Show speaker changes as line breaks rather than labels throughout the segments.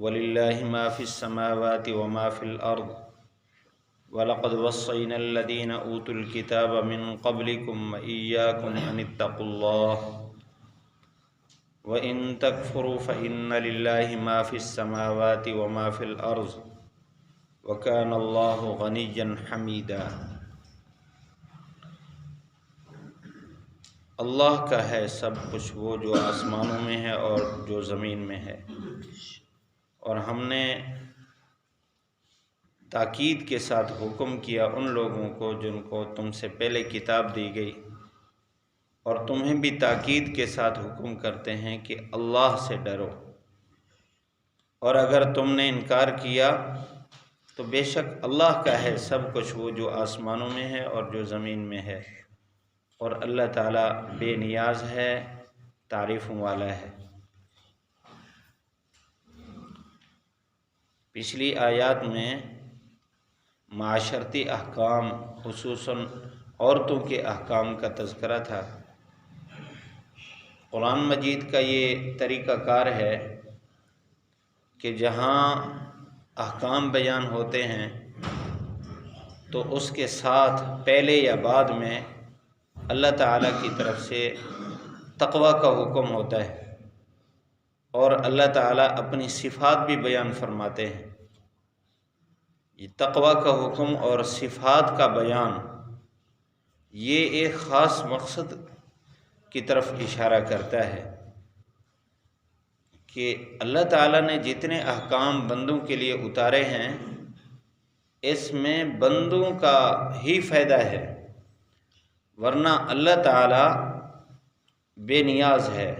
وَلِلَّهِ مَا فِي السَّمَاوَاتِ وَمَا فِي الْأَرْضِ وَلَقَدْ وَصَّيْنَا الَّذِينَ أُوتُوا الْكِتَابَ مِنْ قَبْلِكُمْ وَإِيَّاكُمْ أَنِ اتَّقُوا اللَّهَ وَإِن تَكْفُرُوا فَإِنَّ لِلَّهِ مَا فِي السَّمَاوَاتِ وَمَا فِي الْأَرْضِ وَكَانَ اللَّهُ غَنِيًّا حَمِيدًا۔ اللہ کا ہے سب کچھ، وہ جو آسمانوں میں ہے اور جو زمین میں ہے، اور ہم نے تاکید کے ساتھ حکم کیا ان لوگوں کو جن کو تم سے پہلے کتاب دی گئی، اور تمہیں بھی تاکید کے ساتھ حکم کرتے ہیں کہ اللہ سے ڈرو، اور اگر تم نے انکار کیا تو بے شک اللہ کا ہے سب کچھ، وہ جو آسمانوں میں ہے اور جو زمین میں ہے، اور اللہ تعالیٰ بے نیاز ہے، تعریفوں والا ہے۔ پچھلی آیات میں معاشرتی احکام، خصوصاً عورتوں کے احکام کا تذکرہ تھا۔ قرآن مجید کا یہ طریقہ کار ہے کہ جہاں احکام بیان ہوتے ہیں تو اس کے ساتھ پہلے یا بعد میں اللہ تعالیٰ کی طرف سے تقوی کا حکم ہوتا ہے، اور اللہ تعالیٰ اپنی صفات بھی بیان فرماتے ہیں۔ یہ تقوی کا حکم اور صفات کا بیان یہ ایک خاص مقصد کی طرف اشارہ کرتا ہے کہ اللہ تعالیٰ نے جتنے احکام بندوں کے لیے اتارے ہیں اس میں بندوں کا ہی فائدہ ہے، ورنہ اللہ تعالیٰ بے نیاز ہے۔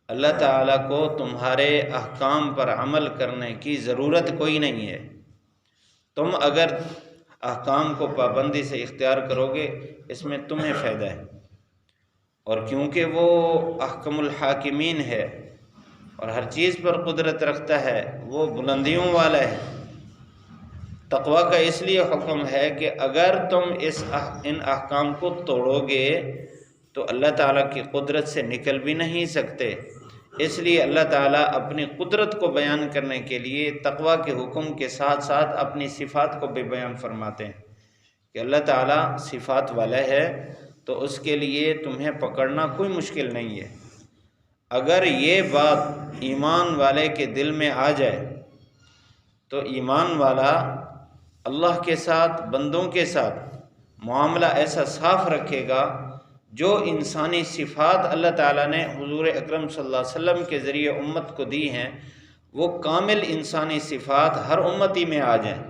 اللہ تعالیٰ کو تمہارے احکام پر عمل کرنے کی ضرورت کوئی نہیں ہے۔ تم اگر احکام کو پابندی سے اختیار کرو گے اس میں تمہیں فائدہ ہے، اور کیونکہ وہ احکم الحاکمین ہے اور ہر چیز پر قدرت رکھتا ہے، وہ بلندیوں والا ہے۔ تقوی کا اس لیے حکم ہے کہ اگر تم ان احکام کو توڑو گے تو اللہ تعالیٰ کی قدرت سے نکل بھی نہیں سکتے۔ اس لیے اللہ تعالیٰ اپنی قدرت کو بیان کرنے کے لیے تقوی کے حکم کے ساتھ ساتھ اپنی صفات کو بھی بیان فرماتے ہیں کہ اللہ تعالیٰ صفات والا ہے، تو اس کے لیے تمہیں پکڑنا کوئی مشکل نہیں ہے۔ اگر یہ بات ایمان والے کے دل میں آ جائے تو ایمان والا اللہ کے ساتھ، بندوں کے ساتھ معاملہ ایسا صاف رکھے گا، جو انسانی صفات اللہ تعالیٰ نے حضور اکرم صلی اللہ علیہ وسلم کے ذریعے امت کو دی ہیں، وہ کامل انسانی صفات ہر امتی میں آ جائیں۔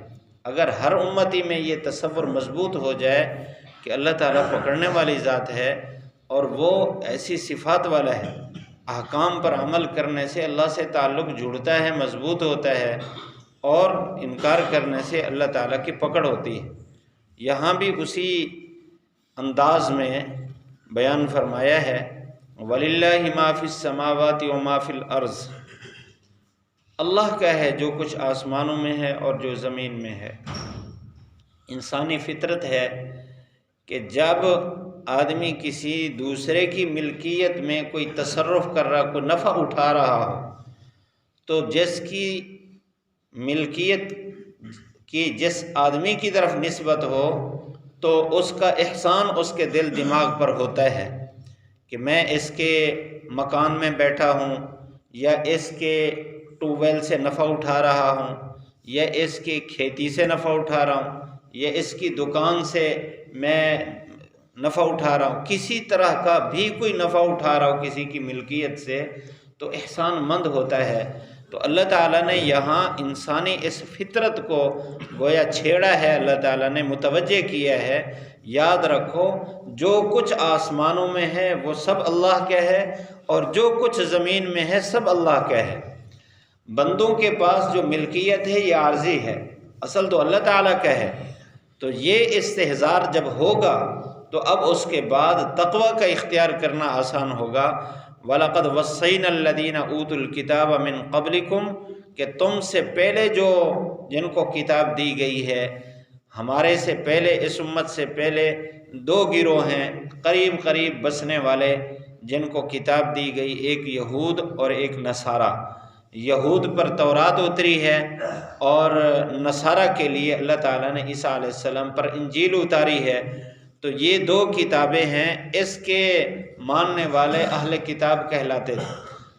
اگر ہر امتی میں یہ تصور مضبوط ہو جائے کہ اللہ تعالیٰ پکڑنے والی ذات ہے اور وہ ایسی صفات والا ہے، احکام پر عمل کرنے سے اللہ سے تعلق جڑتا ہے، مضبوط ہوتا ہے، اور انکار کرنے سے اللہ تعالیٰ کی پکڑ ہوتی ہے۔ یہاں بھی اسی انداز میں بیان فرمایا ہے وَلِلَّهِ مَا فِي السَّمَاوَاتِ وَمَا فِي الْأَرْضِ، اللہ کا ہے جو کچھ آسمانوں میں ہے اور جو زمین میں ہے۔ انسانی فطرت ہے کہ جب آدمی کسی دوسرے کی ملکیت میں کوئی تصرف کر رہا، کوئی نفع اٹھا رہا ہو، تو جس کی ملکیت کی جس آدمی کی طرف نسبت ہو تو اس کا احسان اس کے دل دماغ پر ہوتا ہے کہ میں اس کے مکان میں بیٹھا ہوں، یا اس کے ٹیوب ویل سے نفع اٹھا رہا ہوں، یا اس کی کھیتی سے نفع اٹھا رہا ہوں، یا اس کی دکان سے میں نفع اٹھا رہا ہوں، کسی طرح کا بھی کوئی نفع اٹھا رہا ہوں کسی کی ملکیت سے، تو احسان مند ہوتا ہے۔ تو اللہ تعالیٰ نے یہاں انسانی اس فطرت کو گویا چھیڑا ہے، اللہ تعالیٰ نے متوجہ کیا ہے، یاد رکھو جو کچھ آسمانوں میں ہے وہ سب اللہ کا ہے، اور جو کچھ زمین میں ہے سب اللہ کا ہے۔ بندوں کے پاس جو ملکیت ہے یہ عارضی ہے، اصل تو اللہ تعالیٰ کا ہے۔ تو یہ استحضار جب ہوگا تو اب اس کے بعد تقوی کا اختیار کرنا آسان ہوگا۔ وَلَقَدْ وَصَّيْنَا الَّذِينَ أُوتُوا الْكِتَابَ مِنْ قَبْلِكُمْ، کہ تم سے پہلے جن کو کتاب دی گئی ہے، ہمارے سے پہلے، اس امت سے پہلے دو گروہ ہیں قریب قریب بسنے والے جن کو کتاب دی گئی، ایک یہود اور ایک نصارہ۔ یہود پر تورات اتری ہے اور نصارہ کے لیے اللہ تعالیٰ نے عیسیٰ علیہ السلام پر انجیل اتاری ہے۔ تو یہ دو کتابیں ہیں، اس کے ماننے والے اہل کتاب کہلاتے تھے۔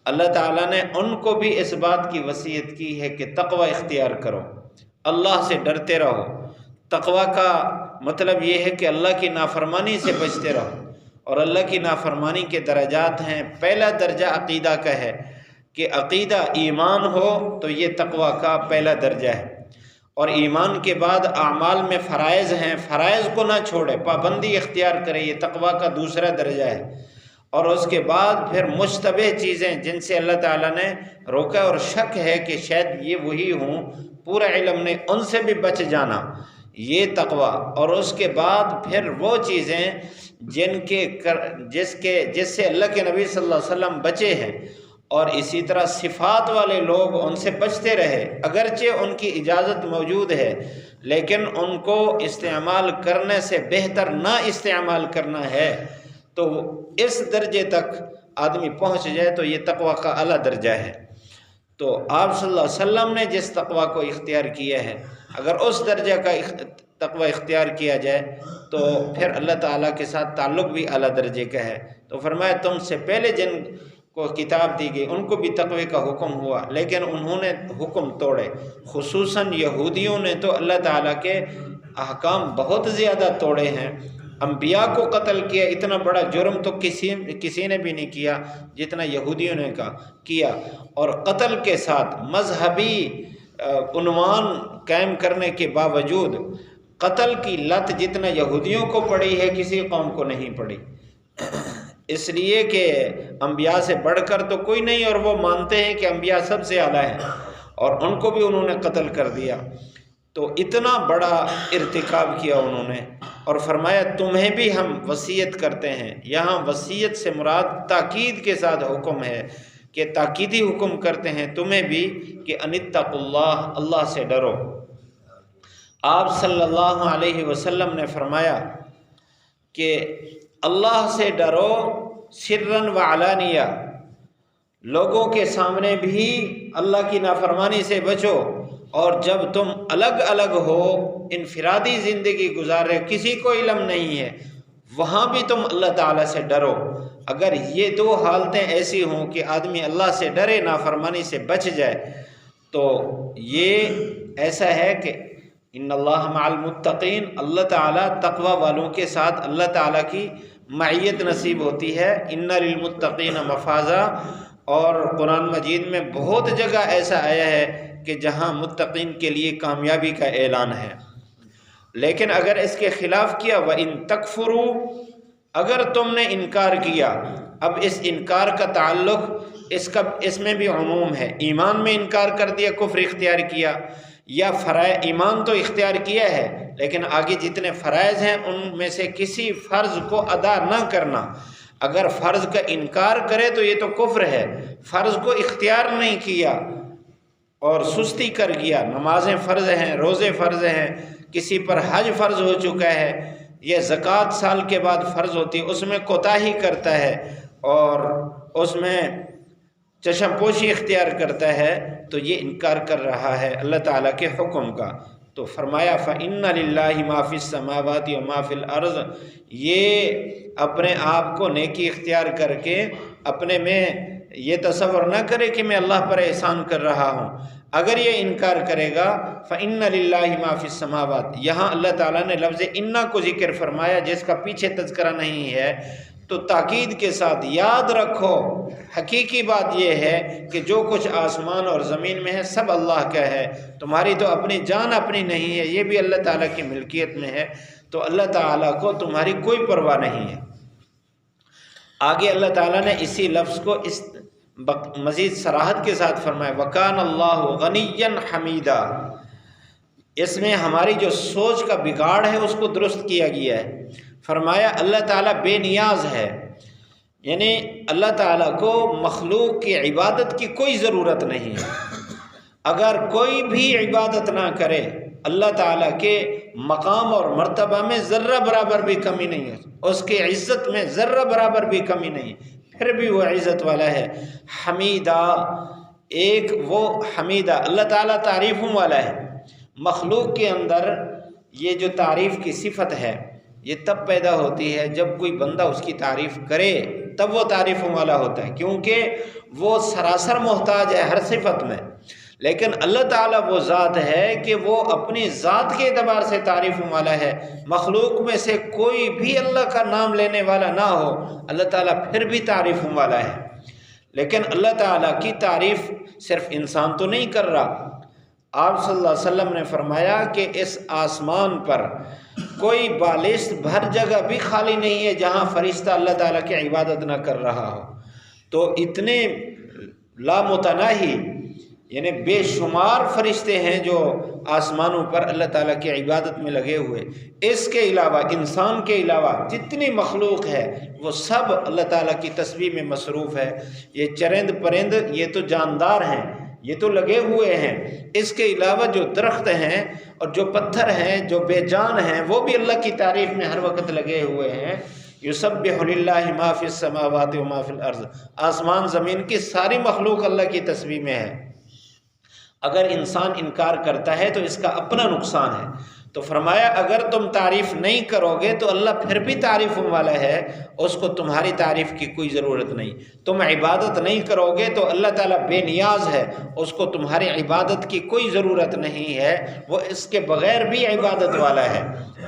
اللہ تعالیٰ نے ان کو بھی اس بات کی وصیت کی ہے کہ تقوی اختیار کرو، اللہ سے ڈرتے رہو۔ تقوی کا مطلب یہ ہے کہ اللہ کی نافرمانی سے بچتے رہو، اور اللہ کی نافرمانی کے درجات ہیں۔ پہلا درجہ عقیدہ کا ہے کہ عقیدہ ایمان ہو تو یہ تقوی کا پہلا درجہ ہے، اور ایمان کے بعد اعمال میں فرائض ہیں، فرائض کو نہ چھوڑے، پابندی اختیار کرے، یہ تقوی کا دوسرا درجہ ہے۔ اور اس کے بعد پھر مشتبہ چیزیں جن سے اللہ تعالیٰ نے روکا اور شک ہے کہ شاید یہ وہی ہوں، پورا علم نہیں، ان سے بھی بچ جانا، یہ تقوی۔ اور اس کے بعد پھر وہ چیزیں جس سے اللہ کے نبی صلی اللہ علیہ وسلم بچے ہیں، اور اسی طرح صفات والے لوگ ان سے بچتے رہے، اگرچہ ان کی اجازت موجود ہے لیکن ان کو استعمال کرنے سے بہتر نہ استعمال کرنا ہے۔ تو اس درجے تک آدمی پہنچ جائے تو یہ تقوی کا اعلیٰ درجہ ہے۔ تو آپ صلی اللہ علیہ وسلم نے جس تقوی کو اختیار کیا ہے، اگر اس درجہ کا تقوی اختیار کیا جائے تو پھر اللہ تعالیٰ کے ساتھ تعلق بھی اعلیٰ درجے کا ہے۔ تو فرمایا تم سے پہلے جن کو کتاب دی گئی ان کو بھی تقوی کا حکم ہوا، لیکن انہوں نے حکم توڑے، خصوصاً یہودیوں نے تو اللہ تعالیٰ کے احکام بہت زیادہ توڑے ہیں۔ انبیاء کو قتل کیا، اتنا بڑا جرم تو کسی نے بھی نہیں کیا جتنا یہودیوں نے کیا، اور قتل کے ساتھ مذہبی عنوان قائم کرنے کے باوجود قتل کی لت جتنا یہودیوں کو پڑی ہے کسی قوم کو نہیں پڑی، اس لیے کہ انبیاء سے بڑھ کر تو کوئی نہیں، اور وہ مانتے ہیں کہ انبیاء سب سے اعلیٰ ہیں، اور ان کو بھی انہوں نے قتل کر دیا۔ تو اتنا بڑا ارتکاب کیا انہوں نے، اور فرمایا تمہیں بھی ہم وصیت کرتے ہیں۔ یہاں وصیت سے مراد تاکید کے ساتھ حکم ہے، کہ تاکیدی حکم کرتے ہیں تمہیں بھی کہ ان اتقوا اللہ، اللہ سے ڈرو۔ آپ صلی اللہ علیہ وسلم نے فرمایا کہ اللہ سے ڈرو سرًا و علانیہ، لوگوں کے سامنے بھی اللہ کی نافرمانی سے بچو، اور جب تم الگ الگ ہو، انفرادی زندگی گزار رہے، کسی کو علم نہیں ہے، وہاں بھی تم اللہ تعالیٰ سے ڈرو۔ اگر یہ دو حالتیں ایسی ہوں کہ آدمی اللہ سے ڈرے، نافرمانی سے بچ جائے، تو یہ ایسا ہے کہ ان اللہ مع المتقین، اللہ تعالیٰ تقوی والوں کے ساتھ اللہ تعالیٰ کی معیت نصیب ہوتی ہے۔ ان للمتقین مفازا، اور قرآن مجید میں بہت جگہ ایسا آیا ہے کہ جہاں متقین کے لیے کامیابی کا اعلان ہے۔ لیکن اگر اس کے خلاف کیا، وَإِن تَكْفُرُوا، اگر تم نے انکار کیا، اب اس انکار کا تعلق اس میں بھی عموم ہے، ایمان میں انکار کر دیا، کفر اختیار کیا، یا ایمان تو اختیار کیا ہے لیکن آگے جتنے فرائض ہیں ان میں سے کسی فرض کو ادا نہ کرنا، اگر فرض کا انکار کرے تو یہ تو کفر ہے، فرض کو اختیار نہیں کیا اور سستی کر گیا، نمازیں فرض ہیں، روزے فرض ہیں، کسی پر حج فرض ہو چکا ہے، یہ زکوٰۃ سال کے بعد فرض ہوتی ہے، اس میں کوتاہی کرتا ہے اور اس میں چشم پوشی اختیار کرتا ہے، تو یہ انکار کر رہا ہے اللہ تعالیٰ کے حکم کا۔ تو فرمایا فَإِنَّ لِلَّهِ مَا فِي السَّمَاوَاتِ وَمَا فِي الْأَرْضِ، یہ اپنے آپ کو نیکی اختیار کر کے اپنے میں یہ تصور نہ کرے کہ میں اللہ پر احسان کر رہا ہوں، اگر یہ انکار کرے گا فَإِنَّ لِلَّهِ مَا فِي السَّمَاوَاتِ، یہاں اللہ تعالیٰ نے لفظ اِنَّا کو ذکر فرمایا جس کا پیچھے تذکرہ نہیں ہے، تو تاکید کے ساتھ یاد رکھو، حقیقی بات یہ ہے کہ جو کچھ آسمان اور زمین میں ہے سب اللہ کا ہے، تمہاری تو اپنی جان اپنی نہیں ہے، یہ بھی اللہ تعالیٰ کی ملکیت میں ہے، تو اللہ تعالیٰ کو تمہاری کوئی پرواہ نہیں ہے۔ آگے اللہ تعالیٰ نے اسی لفظ کو اس مزید صراحت کے ساتھ فرمایا وَكَانَ اللَّهُ غَنِيًّا حَمِيدًا، اس میں ہماری جو سوچ کا بگاڑ ہے اس کو درست کیا گیا ہے۔ فرمایا اللہ تعالیٰ بے نیاز ہے، یعنی اللہ تعالیٰ کو مخلوق کی عبادت کی کوئی ضرورت نہیں ہے، اگر کوئی بھی عبادت نہ کرے اللہ تعالیٰ کے مقام اور مرتبہ میں ذرہ برابر بھی کمی نہیں ہے، اس کی عزت میں ذرہ برابر بھی کمی نہیں ہے، پھر بھی وہ عزت والا ہے۔ حمیدہ، ایک وہ حمیدہ، اللہ تعالیٰ تعریفوں والا ہے۔ مخلوق کے اندر یہ جو تعریف کی صفت ہے یہ تب پیدا ہوتی ہے جب کوئی بندہ اس کی تعریف کرے، تب وہ تعریفوں والا ہوتا ہے، کیونکہ وہ سراسر محتاج ہے ہر صفت میں۔ لیکن اللہ تعالیٰ وہ ذات ہے کہ وہ اپنی ذات کے اعتبار سے تعریفوں والا ہے۔ مخلوق میں سے کوئی بھی اللہ کا نام لینے والا نہ ہو، اللہ تعالیٰ پھر بھی تعریفوں والا ہے۔ لیکن اللہ تعالیٰ کی تعریف صرف انسان تو نہیں کر رہا۔ آپ صلی اللہ علیہ وسلم نے فرمایا کہ اس آسمان پر کوئی بالشت بھر جگہ بھی خالی نہیں ہے جہاں فرشتہ اللہ تعالیٰ کی عبادت نہ کر رہا ہو۔ تو اتنے لامتناہی یعنی بے شمار فرشتے ہیں جو آسمانوں پر اللہ تعالیٰ کی عبادت میں لگے ہوئے۔ اس کے علاوہ انسان کے علاوہ جتنی مخلوق ہے وہ سب اللہ تعالیٰ کی تسبیح میں مصروف ہے۔ یہ چرند پرند یہ تو جاندار ہیں، یہ تو لگے ہوئے ہیں، اس کے علاوہ جو درخت ہیں اور جو پتھر ہیں جو بے جان ہیں وہ بھی اللہ کی تعریف میں ہر وقت لگے ہوئے ہیں۔ یسبح للہ ما فی السماوات و ما فی الارض، آسمان زمین کی ساری مخلوق اللہ کی تسبیح میں ہے۔ اگر انسان انکار کرتا ہے تو اس کا اپنا نقصان ہے۔ تو فرمایا اگر تم تعریف نہیں کرو گے تو اللہ پھر بھی تعریفوں والا ہے، اس کو تمہاری تعریف کی کوئی ضرورت نہیں۔ تم عبادت نہیں کرو گے تو اللہ تعالیٰ بے نیاز ہے، اس کو تمہاری عبادت کی کوئی ضرورت نہیں ہے، وہ اس کے بغیر بھی عبادت والا ہے۔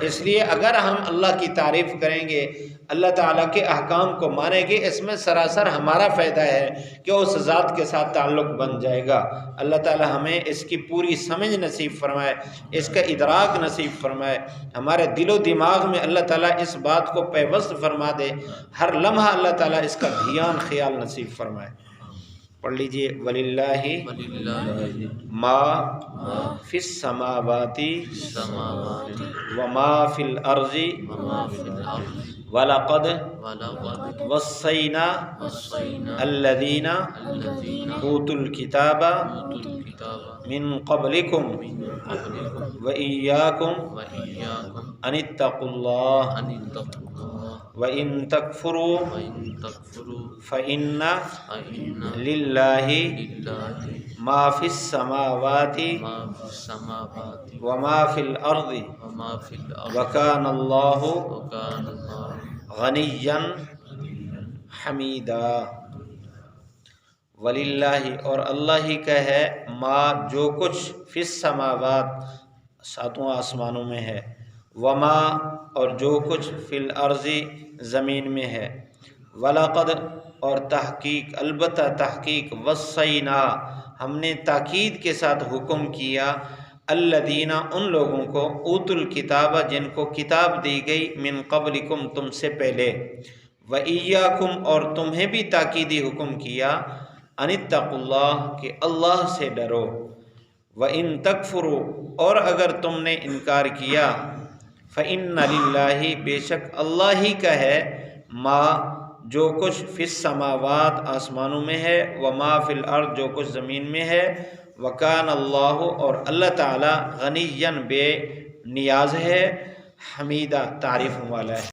اس لیے اگر ہم اللہ کی تعریف کریں گے، اللہ تعالیٰ کے احکام کو مانیں گے، اس میں سراسر ہمارا فائدہ ہے کہ اس ذات کے ساتھ تعلق بن جائے گا۔ اللہ تعالیٰ ہمیں اس کی پوری سمجھ نصیب فرمائے، اس کا ادراک نصیب فرمائے، ہمارے دل و دماغ میں اللہ تعالیٰ اس بات کو پیوست فرما دے، ہر لمحہ اللہ تعالیٰ اس کا دھیان خیال نصیب فرمائے۔ پڑھ لیجئے وَلِلَّهِ مَا فِي السَّمَاوَاتِ وَمَا فِي الْأَرْضِ وَلَقَدْ وَصَّيْنَا الَّذِينَ أُوتُوا الْكِتَابَ مِنْ قَبْلِكُمْ وَإِيَّاكُمْ أَنِ اتَّقُوا اللَّهَ وَإِن تَكْفُرُوا فَإِنَّ لِلَّهِ مَا فِي السَّمَاوَاتِ وَمَا فِي الْأَرْضِ وَكَانَ اللَّهُ غَنِيًّا حَمِيدًا۔ وَلِلَّهِ اور اللہ ہی کا ہے، ما جو کچھ فی السماوات ساتوں آسمانوں میں ہے، وما اور جو کچھ فی الارض زمین میں ہے، وَلَقَدْ اور تحقیق البتہ تحقیق وصینا ہم نے تاکید کے ساتھ حکم کیا، الذین ان لوگوں کو اوتوا الکتاب جن کو کتاب دی گئی، من قبلکم تم سے پہلے، وَإِيَّاكُمْ اور تمہیں بھی تاکیدی حکم کیا، ان اتقوا اللہ کہ اللہ سے ڈرو، وَإِن تَكْفُرُوا اور اگر تم نے انکار کیا، فَإِنَّ لِلَّهِ بے شک اللہ ہی کا ہے، ما جو کچھ فی السماوات آسمانوں میں ہے، وما فی الارض جو کچھ زمین میں ہے، وکان اللہ اور اللہ تعالی غنیًا بے نیاز ہے، حمیدہ تعریف والا ہے۔